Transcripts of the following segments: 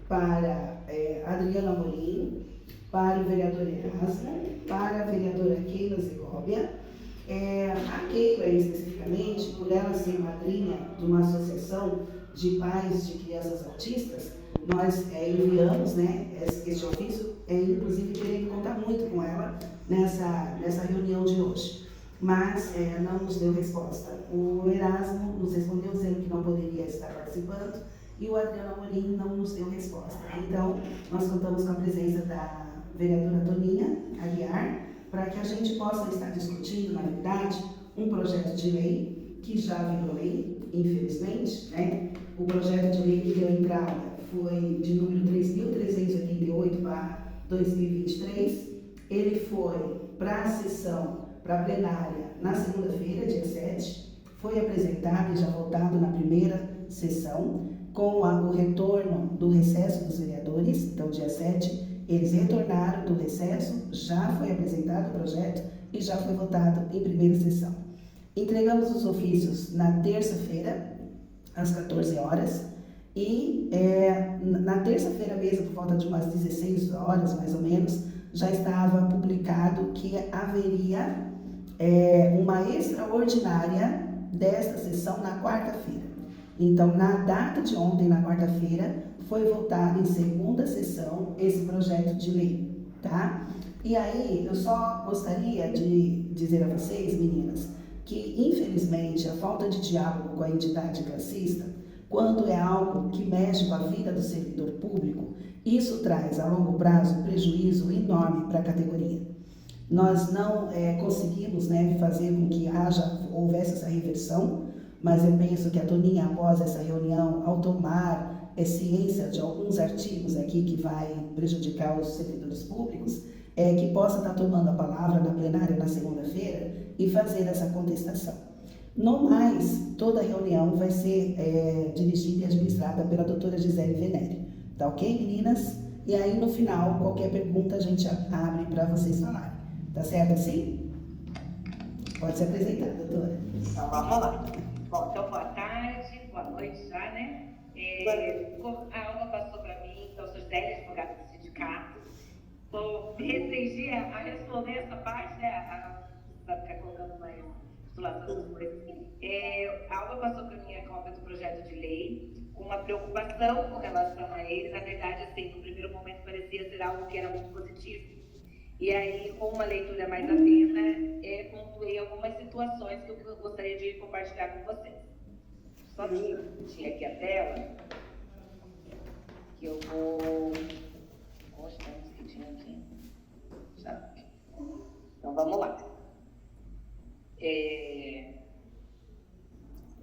para Adriana Amorim, para o vereador Erasmo, para a vereadora Keila Zegóbia. A Keila, especificamente, por ela ser madrinha de uma associação de pais de crianças autistas, nós enviamos, né, este ofício, inclusive querendo contar muito com ela nessa reunião de hoje. Mas não nos deu resposta. O Erasmo nos respondeu dizendo que não poderia estar participando e o Adriano Amorim não nos deu resposta. Então, nós contamos com a presença da vereadora Toninha Aguiar, para que a gente possa estar discutindo, na verdade, um projeto de lei que já virou lei, infelizmente, né? O projeto de lei que deu entrada foi de número 3.388/2023. Ele foi para a sessão, para a plenária, na segunda-feira, dia 7. Foi apresentado e já votado na primeira sessão, com o retorno do recesso dos vereadores. Então, dia 7, eles retornaram do recesso, já foi apresentado o projeto e já foi votado em primeira sessão. Entregamos os ofícios na terça-feira, às 14 horas, e na terça-feira mesmo, por volta de umas 16 horas, mais ou menos, já estava publicado que haveria uma extraordinária desta sessão na quarta-feira. Então, na data de ontem, na quarta-feira, foi votado em segunda sessão esse projeto de lei, tá? E aí, eu só gostaria de dizer a vocês, meninas, que infelizmente a falta de diálogo com a entidade classista, quando é algo que mexe com a vida do servidor público, isso traz a longo prazo um prejuízo enorme para a categoria. Nós não conseguimos, né, fazer com que houvesse essa reversão, mas eu penso que a Toninha, após essa reunião, ao tomar ciência de alguns artigos aqui que vai prejudicar os servidores públicos, que possa estar tomando a palavra na plenária na segunda-feira e fazer essa contestação. No mais, toda a reunião vai ser dirigida e administrada pela doutora Gisele Venere. Tá ok, meninas? E aí, no final, qualquer pergunta a gente abre para vocês falarem. Tá certo assim? Pode se apresentar, doutora. Então, vamos lá. Bom, então, boa tarde, boa noite já, né? A Alba passou para mim, então, sou Zélia, advogada do sindicato. Vou me restringir a responder essa parte, né? Vai ficar colocando mais titulação das coisas. A Alba passou para mim a cópia do projeto de lei, com uma preocupação com relação a ele. Na verdade, assim, no primeiro momento parecia ser algo que era muito positivo. E aí, com uma leitura mais atenta, concluí algumas situações que eu gostaria de compartilhar com vocês. Só tinha aqui a tela, que eu vou mostrar o que tinha aqui. Já. Então, vamos lá.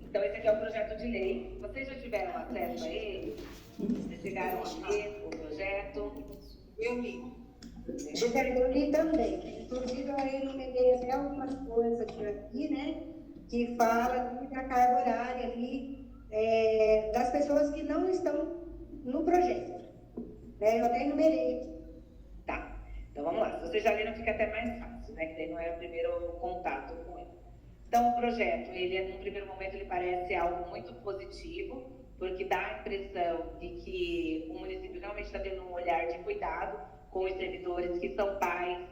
Então, esse aqui é o projeto de lei. Vocês já tiveram acesso a ele? Vocês chegaram a ver o projeto? Eu li. Eu li também. Inclusive, eu enumerei até algumas coisas aqui, né? Que fala da carga horária ali das pessoas que não estão no projeto. Né? Eu até enumerei aqui. Tá. Então, vamos lá. Se vocês já leram, fica até mais fácil, né? Que daí não é o primeiro contato com ele. Então, o projeto, no primeiro momento, ele parece algo muito positivo, porque dá a impressão de que o município realmente está tendo um olhar de cuidado com os servidores que são pais,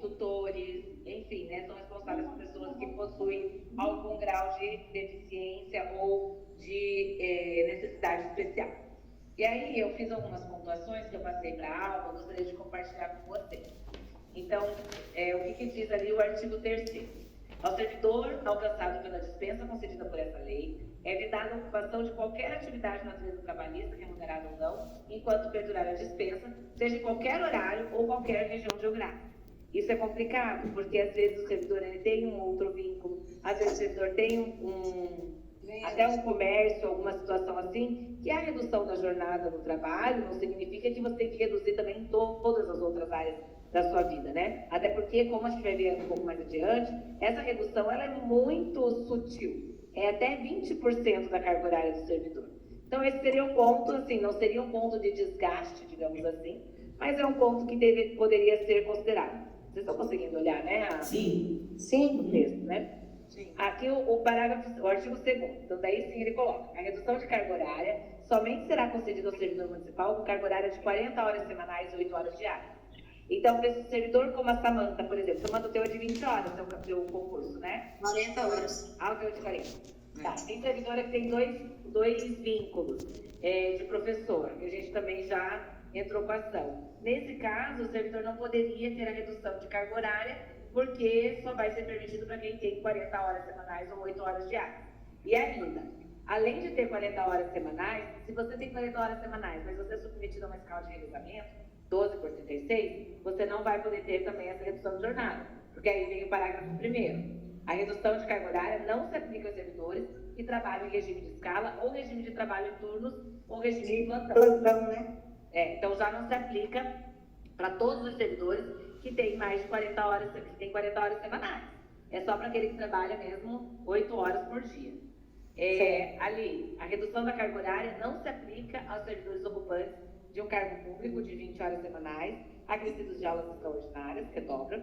tutores, enfim, né, são responsáveis por pessoas que possuem algum grau de deficiência ou de necessidade especial. E aí eu fiz algumas pontuações que eu passei para a Alba, gostaria de compartilhar com vocês. Então, o que diz ali o artigo 3º? Ao servidor alcançado pela dispensa concedida por essa lei, é vedada a ocupação de qualquer atividade de natureza trabalhista, remunerada ou não, enquanto perdurar a dispensa, seja em qualquer horário ou qualquer região geográfica. Isso é complicado, porque às vezes o servidor ele tem um outro vínculo, às vezes o servidor tem até um comércio, alguma situação assim, que a redução da jornada no trabalho não significa que você tem que reduzir também em todas as outras áreas da sua vida, né? Até porque, como a gente vai ver um pouco mais adiante, essa redução ela é muito sutil. É até 20% da carga horária do servidor. Então, esse seria um ponto, assim, não seria um ponto de desgaste, digamos assim, mas é um ponto que poderia ser considerado. Vocês estão conseguindo olhar, né? Sim. Sim. O texto, né? Sim. Aqui o artigo 2º, então daí sim ele coloca: a redução de carga horária somente será concedida ao servidor municipal com carga horária de 40 horas semanais e 8 horas diárias. Então, o servidor como a Samanta, por exemplo, Samanta, o teu é de 20 horas, o teu concurso, né? 40 horas. Ah, o teu é de 40. Tá, tem servidora que tem dois vínculos de professor, que a gente também já entrou com a ação. Nesse caso, o servidor não poderia ter a redução de carga horária, porque só vai ser permitido para quem tem 40 horas semanais ou 8 horas diárias. E ainda, além de ter 40 horas semanais, se você tem 40 horas semanais, mas você é submetido a uma escala de revezamento, 12 por 36, você não vai poder ter também essa redução de jornada, porque aí vem o parágrafo 1º. A redução de carga horária não se aplica aos servidores que trabalham em regime de escala ou regime de trabalho em turnos ou regime de plantão. Né? Então já não se aplica para todos os servidores que têm mais de 40 horas, que têm 40 horas semanais. É só para aquele que trabalha mesmo 8 horas por dia. Ali, a redução da carga horária não se aplica aos servidores ocupantes de um cargo público de 20 horas semanais, acrescidos de aulas extraordinárias, que é dobra,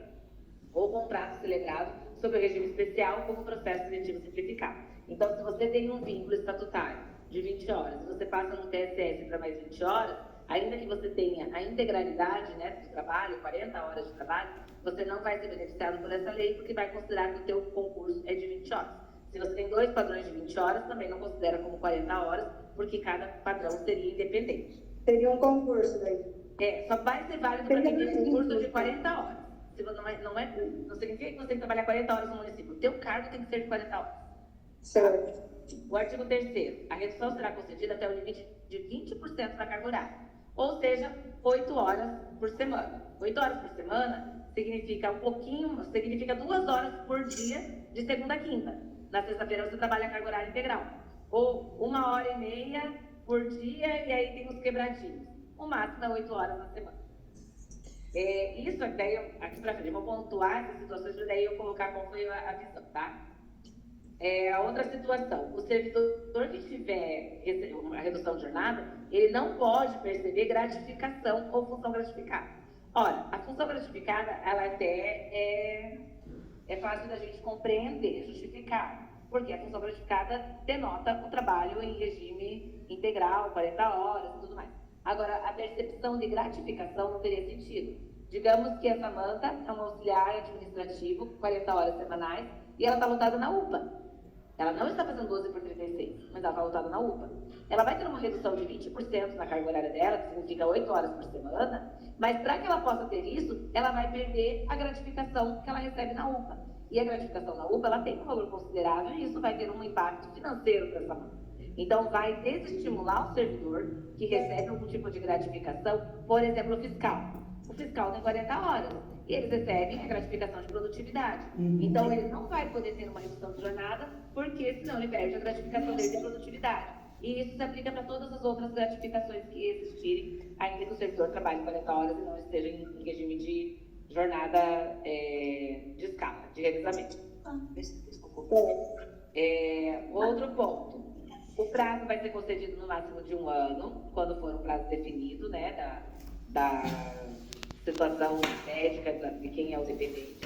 ou contrato celebrado sob o regime especial como processo seletivo simplificado. Então, se você tem um vínculo estatutário de 20 horas, e você passa no TSS para mais 20 horas, ainda que você tenha a integralidade, né, do trabalho, 40 horas de trabalho, você não vai ser beneficiado por essa lei, porque vai considerar que o teu concurso é de 20 horas. Se você tem 2 padrões de 20 horas, também não considera como 40 horas, porque cada padrão seria independente. Seria um concurso daí. Só vai ser válido para quem tem um concurso de 40 horas. Se você não significa que você tem que trabalhar 40 horas no município. O teu cargo tem que ser de 40 horas. Certo. O artigo 3º. A redução será concedida até o limite de 20% da carga horária. Ou seja, 8 horas por semana. 8 horas por semana significa significa 2 horas por dia de segunda a quinta. Na sexta-feira você trabalha a carga horária integral. Ou 1h30 por dia, e aí tem os quebradinhos. O máximo é 8 horas na semana. Isso daí, aqui pra frente, eu vou pontuar essas situações, para daí eu colocar qual foi a visão, tá? A outra situação, o servidor que tiver a redução de jornada, ele não pode perceber gratificação ou função gratificada. Ora, a função gratificada, ela até é fácil da gente compreender, justificar, porque a função gratificada denota o trabalho em regime integral, 40 horas e tudo mais. Agora, a percepção de gratificação não teria sentido. Digamos que a Samanta é um auxiliar administrativo, 40 horas semanais, e ela está lotada na UPA. Ela não está fazendo 12 por 36, mas ela está lotada na UPA. Ela vai ter uma redução de 20% na carga horária dela, que significa 8 horas por semana, mas para que ela possa ter isso, ela vai perder a gratificação que ela recebe na UPA. E a gratificação na UPA, ela tem um valor considerável e isso vai ter um impacto financeiro para essa Samanta. Então, vai desestimular o servidor que recebe algum tipo de gratificação, por exemplo, o fiscal. O fiscal tem 40 horas e eles recebem a gratificação de produtividade. Então, ele não vai poder ter uma redução de jornada, porque senão ele perde a gratificação dele de produtividade. E isso se aplica para todas as outras gratificações que existirem, ainda que o servidor trabalhe 40 horas e não esteja em regime de jornada de escala, de revezamento. Outro ponto. O prazo vai ser concedido no máximo de 1 ano, quando for um prazo definido, né, da situação médica de quem é o dependente.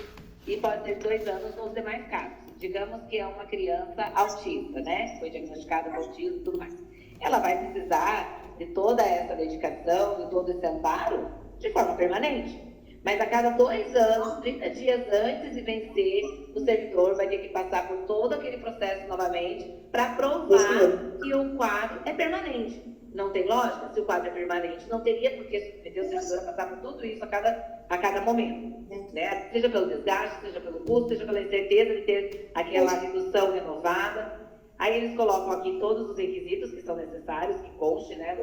E pode ser 2 anos nos demais casos. Digamos que é uma criança autista, né, foi diagnosticada com autismo e tudo mais. Ela vai precisar de toda essa dedicação, de todo esse amparo, de forma permanente. Mas a cada 2 anos, 30 dias antes de vencer, o servidor vai ter que passar por todo aquele processo novamente para provar que o quadro é permanente. Não tem lógica? Se o quadro é permanente, não teria por que submeter o servidor a passar por tudo isso a cada momento. Né? Seja pelo desgaste, seja pelo custo, seja pela incerteza de ter aquela redução renovada. Aí eles colocam aqui todos os requisitos que são necessários, que conste, né,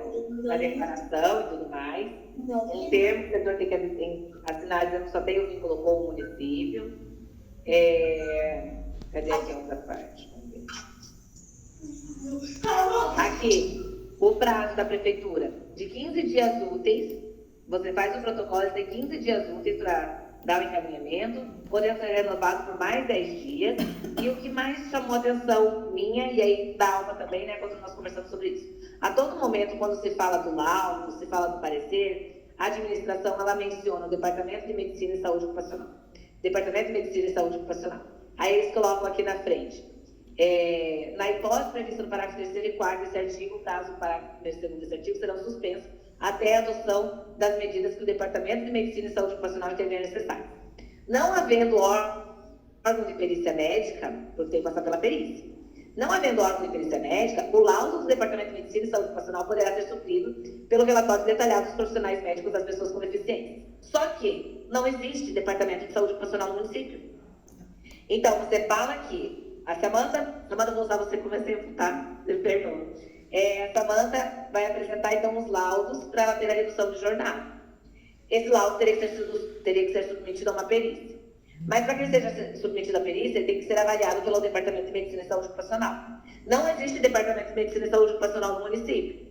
na declaração e tudo mais. Um termo que o servidor tem que assinar dizendo que só tem o vínculo com o município. Cadê aqui a outra parte? Aqui, o prazo da prefeitura de 15 dias úteis. Você faz o protocolo, tem 15 dias úteis para dar o encaminhamento, podendo ser renovado por mais 10 dias. E o que mais chamou a atenção minha, e aí da Alma também, né, quando nós conversamos sobre isso. A todo momento, quando se fala do laudo, se fala do parecer, a administração, ela menciona o Departamento de Medicina e Saúde Ocupacional. Departamento de Medicina e Saúde Ocupacional. Aí eles colocam aqui na frente. Na hipótese prevista no parágrafo 3º e 4º desse artigo, o prazo do parágrafo 1º desse artigo serão suspensos até a adoção das medidas que o Departamento de Medicina e Saúde Ocupacional entender necessárias. Não havendo órgão de perícia médica, porque tem que passar pela perícia. Não havendo órgão de perícia médica, o laudo do Departamento de Medicina e Saúde Ocupacional poderá ser suprido pelo relatório detalhado dos profissionais médicos das pessoas com deficiência. Só que não existe Departamento de Saúde Ocupacional no município. Então, você fala que a Samanta, vou usar você como exemplo, tá? Perdão. A Samanta vai apresentar, então, os laudos para ela ter a redução de jornada. Esse laudo teria que ser submetido a uma perícia. Mas para que ele seja submetido à perícia, ele tem que ser avaliado pelo Departamento de Medicina e Saúde Ocupacional. Não existe Departamento de Medicina e Saúde Ocupacional no município.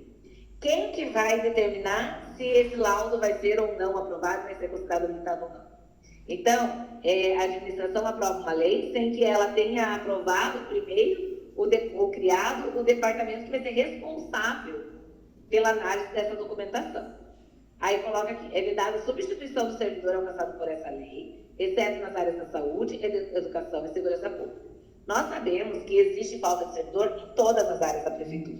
Quem que vai determinar se esse laudo vai ser ou não aprovado, vai ser considerado habilitado ou não? Então, a administração aprova uma lei sem que ela tenha aprovado primeiro ou criado o departamento que vai ser responsável pela análise dessa documentação. Aí coloca aqui, é vedada a substituição do servidor alcançado por essa lei, exceto nas áreas da saúde, educação e segurança pública. Nós sabemos que existe falta de servidor em todas as áreas da prefeitura,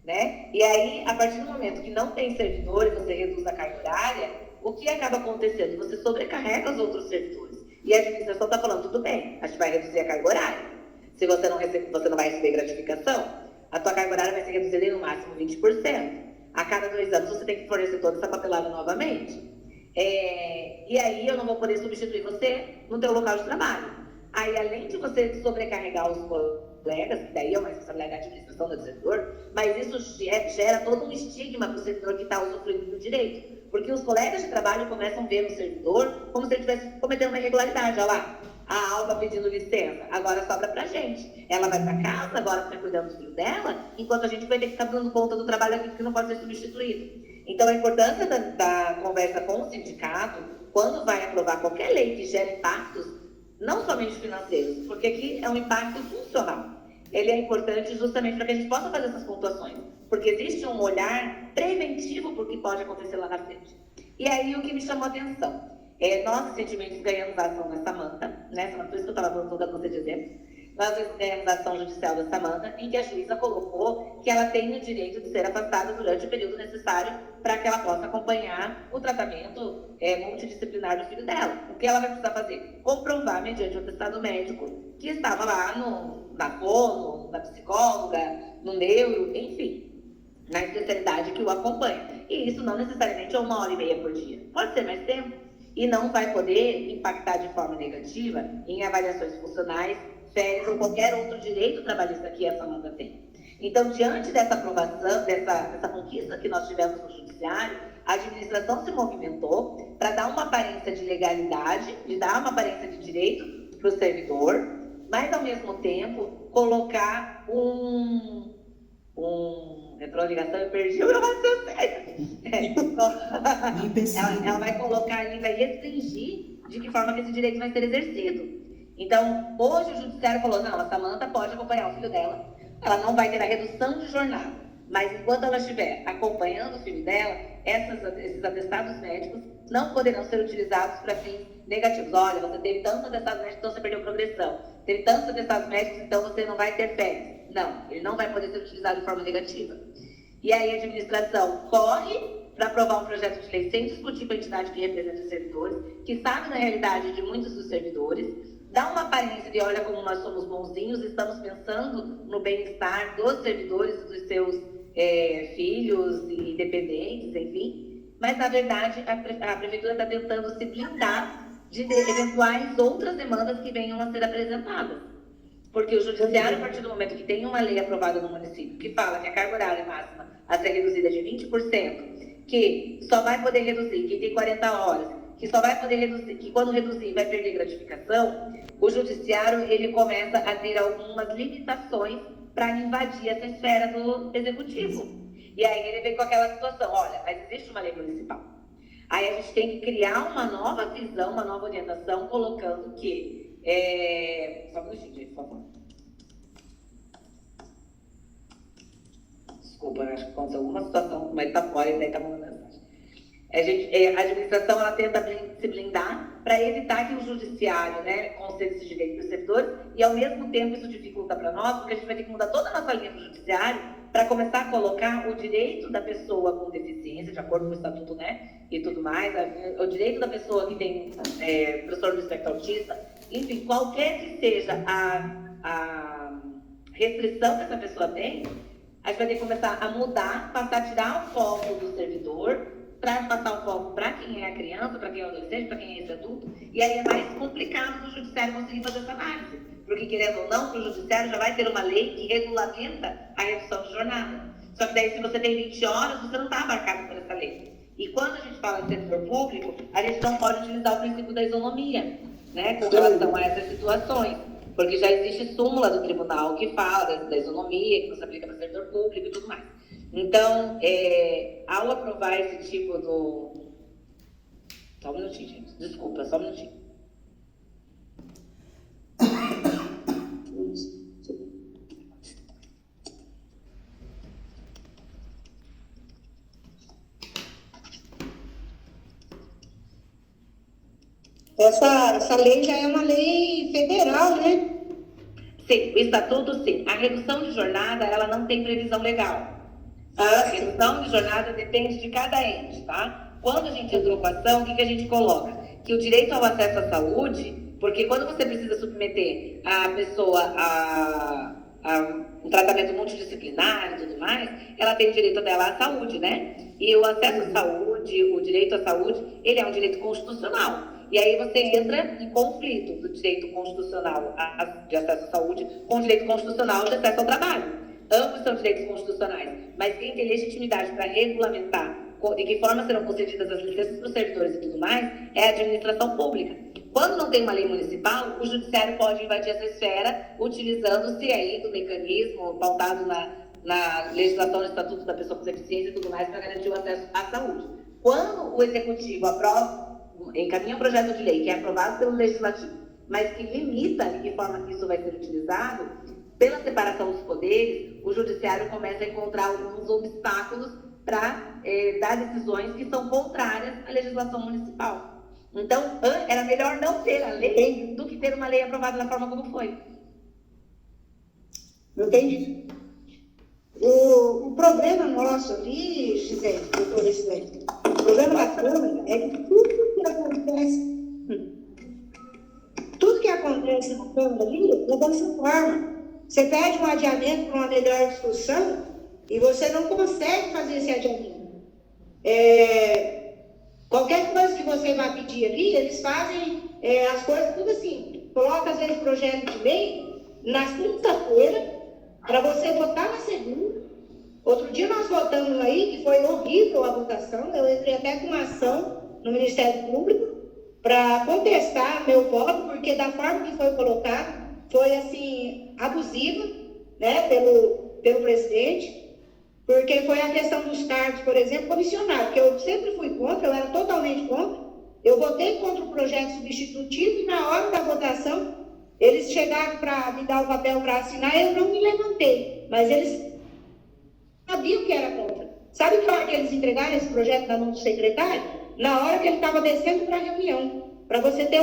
né? E aí, a partir do momento que não tem servidores, você reduz a carga horária, o que acaba acontecendo? Você sobrecarrega os outros servidores. E a administração está falando, tudo bem, a gente vai reduzir a carga horária. Se você não vai receber gratificação, a tua carga horária vai ser reduzida em no máximo 20%. A cada 2 anos você tem que fornecer toda essa papelada novamente. E aí eu não vou poder substituir você no teu local de trabalho. Aí, além de você sobrecarregar os colegas, que daí é uma responsabilidade da administração do servidor, mas isso gera todo um estigma para o servidor que está usufruindo do direito. Porque os colegas de trabalho começam a ver no servidor como se ele estivesse cometendo uma irregularidade. Olha lá, a Alba pedindo licença, agora sobra pra gente. Ela vai pra casa, agora fica cuidando do filho dela, enquanto a gente vai ter que estar dando conta do trabalho aqui que não pode ser substituído. Então, a importância da conversa com o sindicato, quando vai aprovar qualquer lei que gere impactos, não somente financeiros, porque aqui é um impacto funcional. Ele é importante justamente para que a gente possa fazer essas pontuações, porque existe um olhar preventivo por que pode acontecer lá na frente. E aí, o que me chamou a atenção, nós recentemente ganhamos a ação da Samanta, né, por isso que eu estava falando toda você de exemplo, nós ganhamos a ação judicial da Samanta, em que a juíza colocou que ela tem o direito de ser afastada durante o período necessário para que ela possa acompanhar o tratamento multidisciplinar do filho dela. O que ela vai precisar fazer? Comprovar, mediante o atestado médico, que estava lá na fono, na psicóloga, no neuro, enfim, na especialidade que o acompanha. E isso não necessariamente é 1h30 por dia. Pode ser mais tempo. E não vai poder impactar de forma negativa em avaliações funcionais, férias ou qualquer outro direito trabalhista que a Samanta tem. Então, diante dessa aprovação, dessa conquista que nós tivemos no judiciário, a administração se movimentou para dar uma aparência de legalidade, de dar uma aparência de direito para o servidor, mas, ao mesmo tempo, colocar entrou a ligação, eu perdi o meu raciocínio. Ela vai colocar ali, vai restringir de que forma que esse direito vai ser exercido. Então, hoje o judiciário falou, não, a Samanta pode acompanhar o filho dela, ela não vai ter a redução de jornada, mas enquanto ela estiver acompanhando o filho dela, esses atestados médicos não poderão ser utilizados para fins negativos. Olha, você teve tantos atestados médicos, então você perdeu progressão. Teve tantos atestados médicos, então você não vai ter férias. Não, ele não vai poder ser utilizado de forma negativa. E aí a administração corre para aprovar um projeto de lei sem discutir com a entidade que representa os servidores, que sabe da realidade de muitos dos servidores, dá uma aparência de, olha como nós somos bonzinhos, estamos pensando no bem-estar dos servidores, dos seus filhos e dependentes, enfim. Mas, na verdade, a prefeitura está tentando se blindar de eventuais outras demandas que venham a ser apresentadas. Porque o judiciário, a partir do momento que tem uma lei aprovada no município que fala que a carga horária máxima a ser reduzida de 20%, que só vai poder reduzir quem tem 40 horas, que só vai poder reduzir, que quando reduzir vai perder gratificação, o judiciário ele começa a ter algumas limitações para invadir essa esfera do executivo. E aí ele vem com aquela situação, olha, mas existe uma lei municipal. Aí a gente tem que criar uma nova visão, uma nova orientação, colocando que só um minutinho, gente, por favor. Desculpa, eu acho que aconteceu alguma situação, mas tá fora e daí tá mandando mensagem. A administração ela tenta se blindar para evitar que o judiciário, né, conceda esse direito para os servidores, e ao mesmo tempo isso dificulta para nós, porque a gente vai ter que mudar toda a nossa linha do judiciário para começar a colocar o direito da pessoa com deficiência, de acordo com o estatuto, né, e tudo mais, o direito da pessoa que tem transtorno do espectro autista, enfim, qualquer que seja a restrição que essa pessoa tem, a gente vai ter que começar a mudar, passar a tirar o foco do servidor, para passar o foco para quem é a criança, para quem é o adolescente, para quem é esse adulto, e aí é mais complicado para o judiciário conseguir fazer essa análise, porque querendo ou não, para o judiciário já vai ter uma lei que regulamenta a redução de jornada. Só que daí se você tem 20 horas, você não está abarcado por essa lei. E quando a gente fala de setor público, a gente não pode utilizar o princípio da isonomia, né, com relação a essas situações, porque já existe súmula do tribunal que fala da isonomia, que não se aplica para o setor público e tudo mais. Então, ao aprovar esse tipo do... Só um minutinho, gente. Desculpa, só um minutinho. Essa lei já é uma lei federal, né? Sim, o estatuto, sim. A redução de jornada, ela não tem previsão legal. A redução de jornada depende de cada ente, tá? Quando a gente entrou com a ação, o que a gente coloca? Que o direito ao acesso à saúde, porque quando você precisa submeter a pessoa a um tratamento multidisciplinar e tudo mais, ela tem o direito dela à saúde, né? E o acesso à saúde, o direito à saúde, ele é um direito constitucional. E aí você entra em conflito do direito constitucional de acesso à saúde com o direito constitucional de acesso ao trabalho. Ambos são direitos constitucionais, mas quem tem legitimidade para regulamentar de que forma serão concedidas as licenças para os servidores e tudo mais é a administração pública. Quando não tem uma lei municipal, o judiciário pode invadir essa esfera utilizando-se aí do mecanismo pautado na legislação do Estatuto da Pessoa com Deficiência e tudo mais para garantir o acesso à saúde. Quando o Executivo encaminha um projeto de lei que é aprovado pelo Legislativo, mas que limita de que forma que isso vai ser utilizado, pela separação dos poderes, o Judiciário começa a encontrar alguns obstáculos para dar decisões que são contrárias à legislação municipal. Então, era melhor não ter a lei do que ter uma lei aprovada da forma como foi. Entendi. O problema nosso ali, Gisele, doutora Gisele, o problema da Câmara é que tudo que acontece na Câmara ali é dessa forma. Você pede um adiamento para uma melhor discussão e você não consegue fazer esse adiamento. Qualquer coisa que você vai pedir ali, eles fazem as coisas tudo assim. Coloca, às vezes, projeto de lei na quinta-feira para você votar na segunda. Outro dia nós votamos aí, que foi horrível a votação, eu entrei até com uma ação no Ministério Público para contestar meu voto, porque da forma que foi colocado, foi assim, abusiva, né, pelo presidente, porque foi a questão dos cargos, por exemplo, comissionário, que eu sempre fui contra, eu era totalmente contra, eu votei contra o projeto substitutivo e na hora da votação, eles chegaram para me dar o papel para assinar, eu não me levantei, mas eles sabiam que era contra. Sabe que hora que eles entregaram esse projeto na mão do secretário? Na hora que ele estava descendo para a reunião, para você ter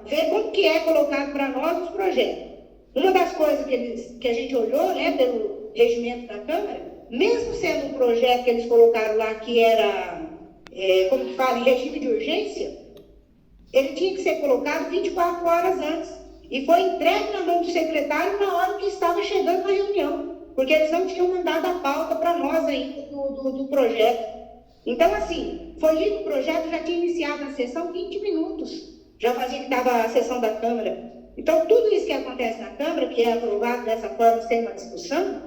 ver como que é colocado para nós os projetos. Uma das coisas que a gente olhou, né, pelo regimento da Câmara, mesmo sendo um projeto que eles colocaram lá que era, como que fala, em regime de urgência, ele tinha que ser colocado 24 horas antes. E foi entregue na mão do secretário na hora que estava chegando na reunião, porque eles não tinham mandado a pauta para nós ainda do projeto. Então, assim, foi lido o projeto, já tinha iniciado a sessão 20 minutos. Já fazia que estava a sessão da Câmara. Então, tudo isso que acontece na Câmara, que é aprovado dessa forma, sem uma discussão,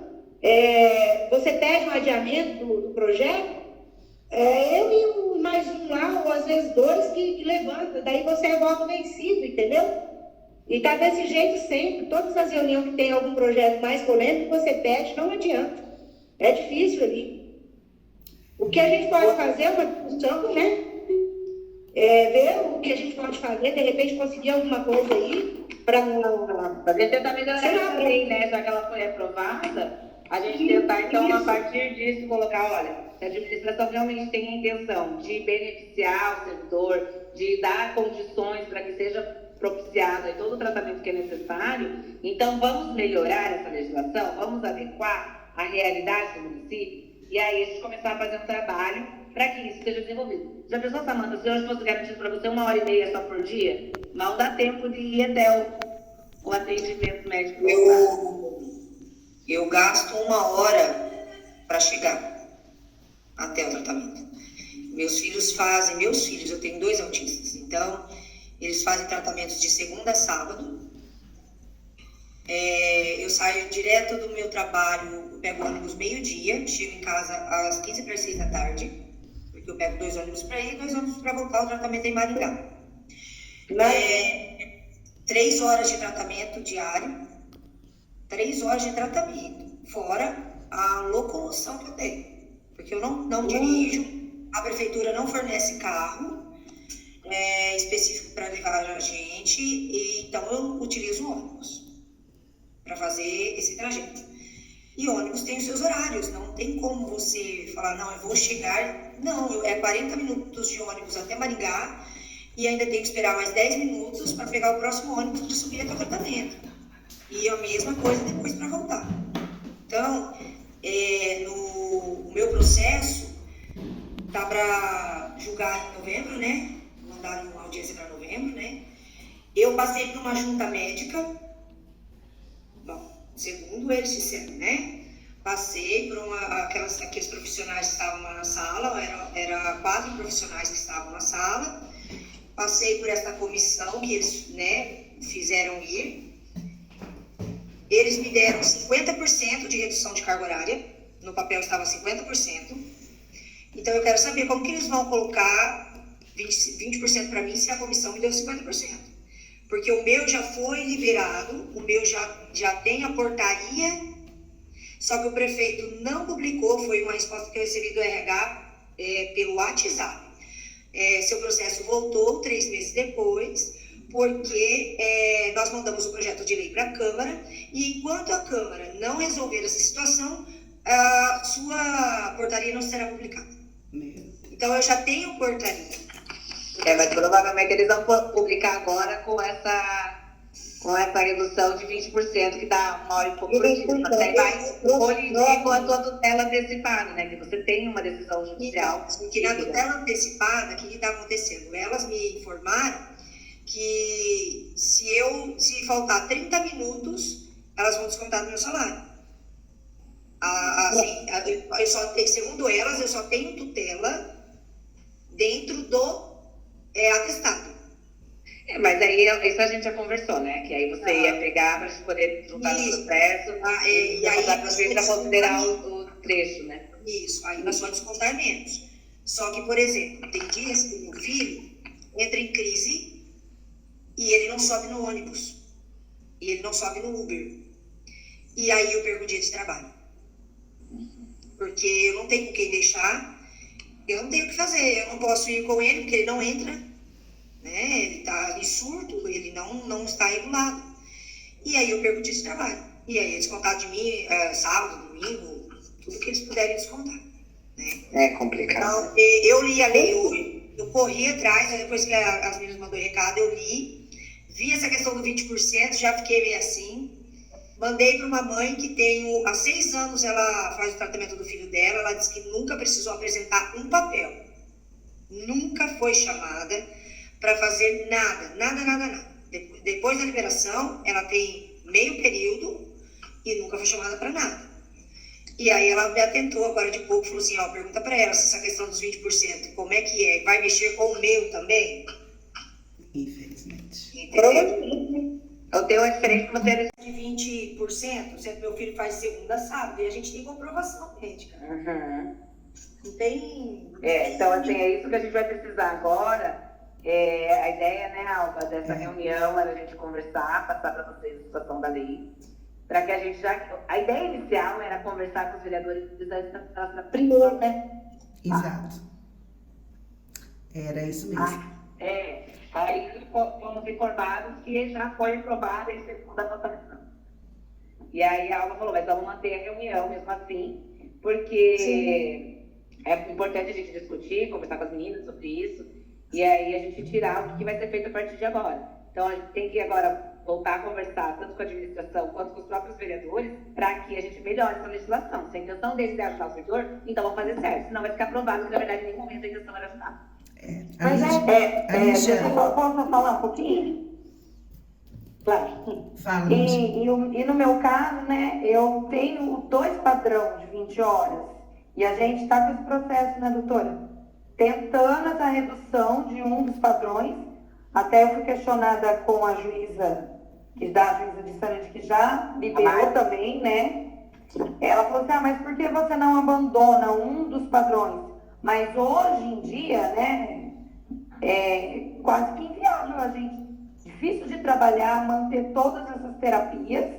você pede um adiamento do projeto, eu e mais um lá, ou às vezes dois, que levanta, daí você é voto vencido, entendeu? E está desse jeito sempre. Todas as reuniões que tem algum projeto mais polêmico, você pede, não adianta. É difícil ali. O que a gente pode fazer é uma discussão, né? Ver o que a gente pode fazer, de repente conseguir alguma coisa aí para tentar melhorar essa lei, né? Já que ela foi aprovada, a gente tentar, então, a partir disso, colocar, olha, se a administração realmente tem a intenção de beneficiar o servidor, de dar condições para que seja propiciado aí todo o tratamento que é necessário, então vamos melhorar essa legislação, vamos adequar a realidade do município, e aí a gente começar a fazer um trabalho para que isso seja desenvolvido. Já pensou, Samanta, se hoje fosse garantido para você 1h30 só por dia, mal dá tempo de ir até o atendimento médico. Eu gasto 1 hora para chegar até o tratamento. Meus filhos, eu tenho 2 autistas, então eles fazem tratamentos de segunda a sábado. Eu saio direto do meu trabalho, eu pego ônibus meio-dia, chego em casa às 15h45 da tarde, porque eu pego 2 ônibus para ir e 2 ônibus para voltar, o tratamento é em Maringá. 3 horas de tratamento diário, 3 horas de tratamento, fora a locomoção que eu tenho, porque eu não dirijo, a prefeitura não fornece carro específico para levar a gente, e então eu utilizo ônibus para fazer esse trajeto. E ônibus tem os seus horários, não tem como você falar, não, eu vou chegar, não, é 40 minutos de ônibus até Maringá, e ainda tenho que esperar mais 10 minutos para pegar o próximo ônibus para subir até o tratamento. E a mesma coisa depois para voltar. Então, o meu processo tá para julgar em novembro, né? Mandaram uma audiência para novembro, né? Eu passei por uma junta médica, bom, segundo eles disseram, né? Passei por aqueles profissionais que estavam lá na sala, era 4 profissionais que estavam na sala. Passei por essa comissão que eles, né, fizeram ir. Eles me deram 50% de redução de carga horária. No papel estava 50%. Então, eu quero saber como que eles vão colocar 20% para mim se a comissão me deu 50%. Porque o meu já foi liberado, o meu já tem a portaria, só que o prefeito não publicou, foi uma resposta que eu recebi do RH pelo WhatsApp. Seu processo voltou 3 meses depois, porque nós mandamos o projeto de lei para a Câmara, e enquanto a Câmara não resolver essa situação, a sua portaria não será publicada. Então, eu já tenho portaria. Mas provavelmente eles vão publicar agora com essa redução de 20%, que dá 1h e pouco por dia. Mas aí vai colidir com a tua tutela antecipada, né? Que você tem uma decisão judicial. Então, que na tutela antecipada, o que está acontecendo? Elas me informaram que se faltar 30 minutos, elas vão descontar do meu salário. Segundo elas, eu só tenho tutela dentro do atestado. Mas aí isso a gente já conversou, né? Que aí você ia pegar para poder juntar no processo e aí para considerar o trecho, né? Isso, aí nós vamos descontar menos. Só que, por exemplo, tem dias que meu filho entra em crise e ele não sobe no ônibus. E ele não sobe no Uber. E aí eu perco o dia de trabalho. Porque eu não tenho com quem deixar, eu não tenho o que fazer, eu não posso ir com ele porque ele não entra, né? Ele está em surto, ele não está regulado. E aí eu perco o dia de trabalho. E aí eles descontaram de mim sábado, domingo, tudo que eles puderem descontar. Né? É complicado. Então, eu li a lei hoje, eu corri atrás, depois que as meninas mandou recado, eu vi essa questão do 20%, já fiquei meio assim. Mandei para uma mãe que há 6 anos ela faz o tratamento do filho dela, ela disse que nunca precisou apresentar um papel. Nunca foi chamada para fazer nada. Depois da liberação, ela tem meio período e nunca foi chamada para nada. E aí ela me atentou agora de pouco, falou assim, pergunta para ela se essa questão dos 20%, como é que é? Vai mexer com o meu também? Infelizmente. Entendeu? Eu tenho uma diferença que você... De 20%, sendo que meu filho faz segunda a sábado, e a gente tem comprovação médica. Uhum. Não tem... Então, assim, é isso que a gente vai precisar agora. A ideia, né, Alba, dessa reunião era a gente conversar, passar para vocês a situação da lei, para que a gente a ideia inicial era conversar com os vereadores da primeira, né? Exato. Era isso mesmo. Aí fomos informados que já foi aprovada em segunda votação. E aí a Alma falou, mas vamos manter a reunião mesmo assim, porque é importante a gente discutir, conversar com as meninas sobre isso, e aí a gente tirar o que vai ser feito a partir de agora. Então a gente tem que agora voltar a conversar tanto com a administração quanto com os próprios vereadores para que a gente melhore essa legislação. Se a intenção deles é ajudar o servidor, então vamos fazer certo, senão vai ficar provado que na verdade em nenhum momento a intenção era ajudar. Deixa eu posso falar um pouquinho? Claro. Fala, E no meu caso, né, eu tenho 2 padrões de 20 horas. E a gente está com esse processo, né, doutora? Tentando essa redução de um dos padrões. Até eu fui questionada com a juíza, a juíza de Sarandi, que já liberou também, né? Ela falou assim, mas por que você não abandona um dos padrões? Mas hoje em dia, né, é quase que inviável a gente. Difícil de trabalhar, manter todas essas terapias,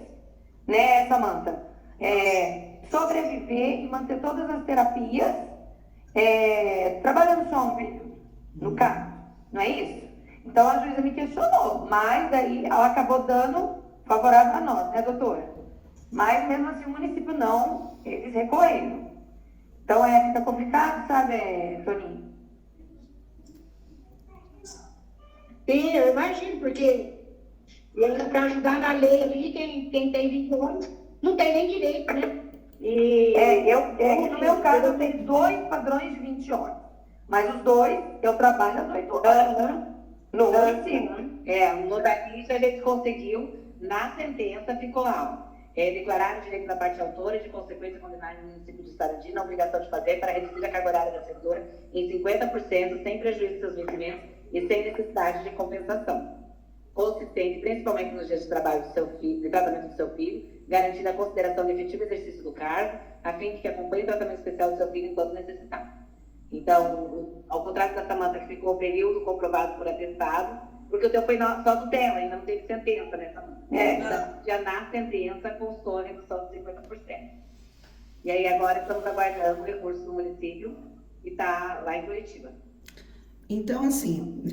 né, Samanta? Sobreviver e manter todas as terapias trabalhando só no carro, não é isso? Então a juíza me questionou, mas aí ela acabou dando favorável a nós, né, doutora? Mas mesmo assim o município não, eles recorreram. Então fica complicado, sabe, Toninho? Sim, eu imagino, porque para ajudar na lei ali, quem tem 20 anos não tem nem direito, né? No meu caso, eu tenho 2 padrões de 20 horas. Mas os 2, eu trabalho às 8 horas. No município. No daqui a gente conseguiu, na sentença ficou lá. Declarar o direito da parte autora e de consequência condenar o município de Sarandi na obrigação de fazer para reduzir a carga horária da servidora em 50%, sem prejuízo de seus vencimentos e sem necessidade de compensação. Consistente principalmente nos dias de trabalho do seu filho, de tratamento do seu filho, garantindo a consideração do efetivo exercício do cargo, a fim de que acompanhe o tratamento especial do seu filho enquanto necessitar. Então, ao contrário da Samanta, que ficou o período comprovado por atestado, porque o teu foi só tutela, ainda não teve sentença, né, Samanta? Então, já na sentença constou a redução de 50%. E aí agora estamos aguardando o recurso do município e está lá em Curitiba. Então, assim,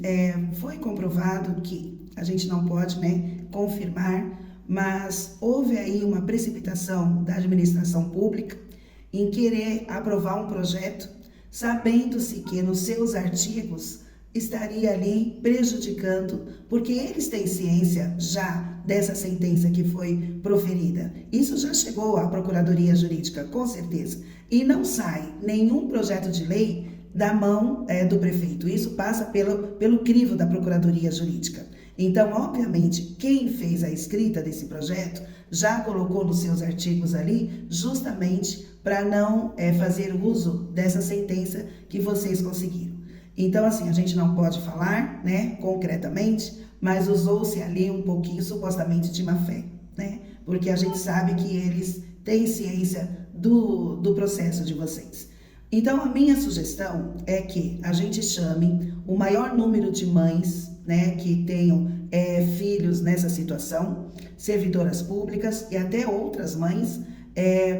foi comprovado que a gente não pode, né, confirmar, mas houve aí uma precipitação da administração pública em querer aprovar um projeto, sabendo-se que nos seus artigos estaria ali prejudicando, porque eles têm ciência já dessa sentença que foi proferida. Isso já chegou à Procuradoria Jurídica, com certeza, e não sai nenhum projeto de lei da mão do prefeito. Isso passa pelo crivo da Procuradoria Jurídica. Então, obviamente, quem fez a escrita desse projeto já colocou nos seus artigos ali justamente para não fazer uso dessa sentença que vocês conseguiram. Então, assim, a gente não pode falar, né, concretamente, mas usou-se ali um pouquinho, supostamente, de má fé, né? Porque a gente sabe que eles têm ciência do processo de vocês. Então, a minha sugestão é que a gente chame o maior número de mães, né, que tenham filhos nessa situação, servidoras públicas e até outras mães,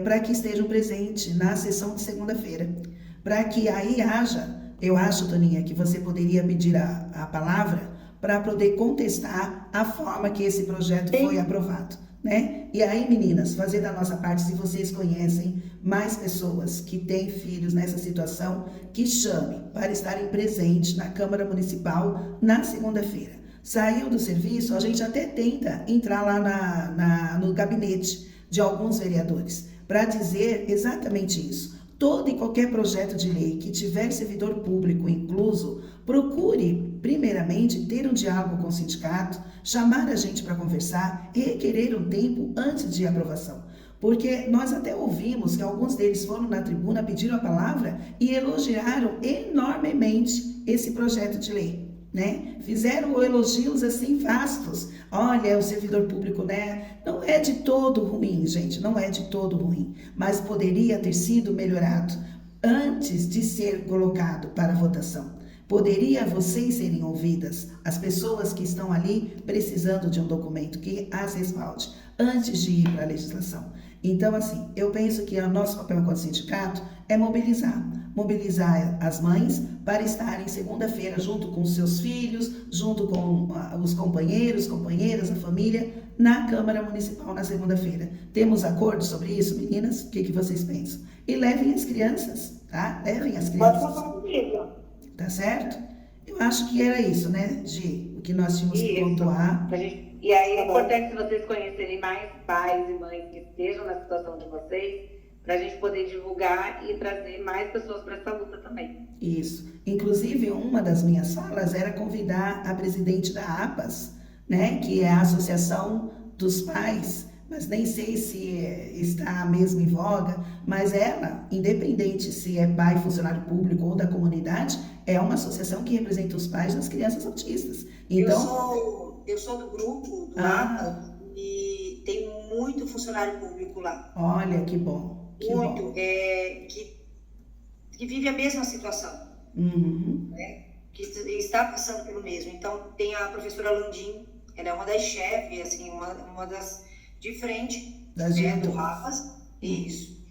para que estejam presentes na sessão de segunda-feira. Para que aí haja, eu acho, Toninha, que você poderia pedir a palavra para poder contestar a forma que esse projeto foi aprovado, né? E aí, meninas, fazer da nossa parte, se vocês conhecem mais pessoas que têm filhos nessa situação, que chamem para estarem presentes na Câmara Municipal na segunda-feira. Saiu do serviço, a gente até tenta entrar lá no gabinete de alguns vereadores para dizer exatamente isso. Todo e qualquer projeto de lei que tiver servidor público incluso, procure, primeiramente, ter um diálogo com o sindicato, chamar a gente para conversar e requerer um tempo antes de aprovação. Porque nós até ouvimos que alguns deles foram na tribuna, pediram a palavra e elogiaram enormemente esse projeto de lei, né? Fizeram elogios assim vastos. Olha, o servidor público, né? Não é de todo ruim, gente, não é de todo ruim, mas poderia ter sido melhorado antes de ser colocado para votação. Poderia vocês serem ouvidas, as pessoas que estão ali precisando de um documento que as respalde, antes de ir para a legislação. Então, assim, eu penso que o nosso papel enquanto sindicato é mobilizar. mobilizar as mães para estarem segunda-feira junto com os seus filhos, junto com os companheiros, companheiras, a família, na Câmara Municipal na segunda-feira. Temos acordo sobre isso, meninas? O que vocês pensam? E levem as crianças, tá? Levem as crianças. Tá certo? Eu acho que era isso, né, Gi? O que nós tínhamos que pontuar. E aí é importante vocês conhecerem mais pais e mães que estejam na situação de vocês, para a gente poder divulgar e trazer mais pessoas para essa luta também. Isso. Inclusive, uma das minhas falas era convidar a presidente da APAS, né, que é a Associação dos Pais, mas nem sei se está mesmo em voga, mas ela, independente se é pai, funcionário público ou da comunidade, é uma associação que representa os pais das crianças autistas. Então, eu sou do grupo do APAS e tem muito funcionário público lá. Olha, que bom. Muito, que vive a mesma situação, né? Que está passando pelo mesmo. Então, tem a professora Landim, ela é uma das chefes, assim, uma das de frente, do RAPAS, isso.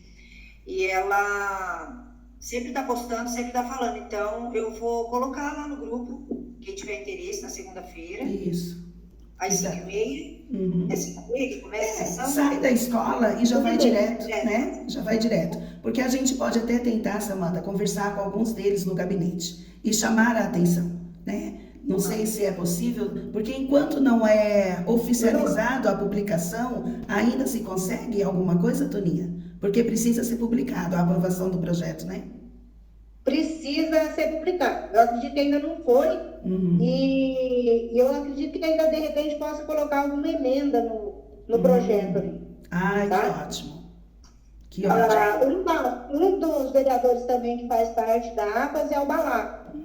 E ela sempre está postando, sempre está falando. Então, eu vou colocar lá no grupo, quem tiver interesse, na segunda-feira. Isso. Às 5h30, é 5h30 que começa a sessão. Sai da escola e já vai direto, né? Já vai direto. Porque a gente pode até tentar, Samanta, conversar com alguns deles no gabinete e chamar a atenção, né? Não sei se é possível, porque enquanto não é oficializado a publicação, ainda se consegue alguma coisa, Toninha? Porque precisa ser publicado a aprovação do projeto, né? Precisa ser publicado. Eu acredito que ainda não foi. E eu acredito que ainda, de repente, possa colocar alguma emenda no projeto ali. Ai, tá? Que ótimo. Que ótimo. Um dos vereadores também que faz parte da APAS é o Balaco.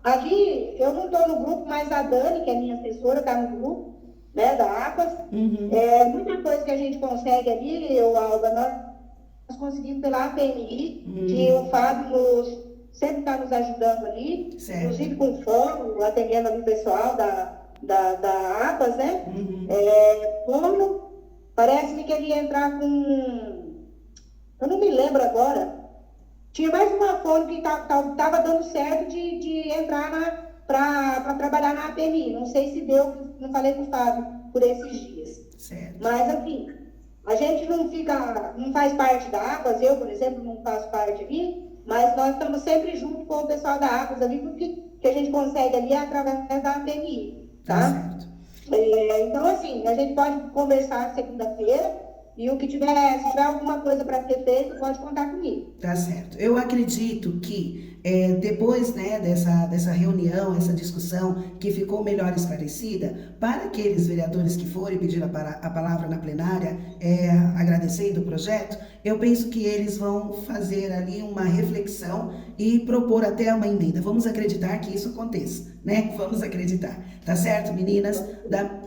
Ali, eu não estou no grupo, mas a Dani, que é minha assessora, está no grupo, né, da APAS. Muita coisa que a gente consegue ali, Alba, nós conseguimos pela APMI, que o Fábio sempre está nos ajudando ali, inclusive com fórum, atendendo ali o pessoal da APAS, né? Parece-me que ele ia entrar com... Eu não me lembro agora. Tinha mais uma fórum que estava dando certo de entrar para trabalhar na APMI. Não sei se deu, não falei com o Fábio por esses dias. Certo. Mas, assim, a gente não faz parte da APAS, eu, por exemplo, não faço parte ali, mas nós estamos sempre junto com o pessoal da APAS ali, porque que a gente consegue ali através da APMI, tá? Certo. Então, assim, a gente pode conversar segunda-feira e se tiver alguma coisa para ser feito, pode contar comigo. Tá certo. Eu acredito que depois, né, dessa reunião, essa discussão que ficou melhor esclarecida, para aqueles vereadores que forem pedir a palavra na plenária, agradecendo o projeto, eu penso que eles vão fazer ali uma reflexão e propor até uma emenda. Vamos acreditar que isso aconteça, né? Vamos acreditar. Tá certo, meninas?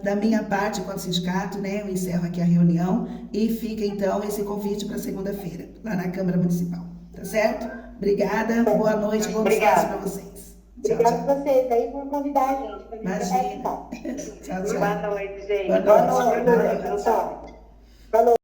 Da minha parte, enquanto sindicato, né, eu encerro aqui a reunião e fica, então, esse convite para segunda-feira, lá na Câmara Municipal. Tá certo? Obrigada, boa noite, bom descanso para vocês. Obrigada a vocês aí por convidar a gente. Imagina. Tchau, tchau. Boa noite, gente. Boa noite. Falou.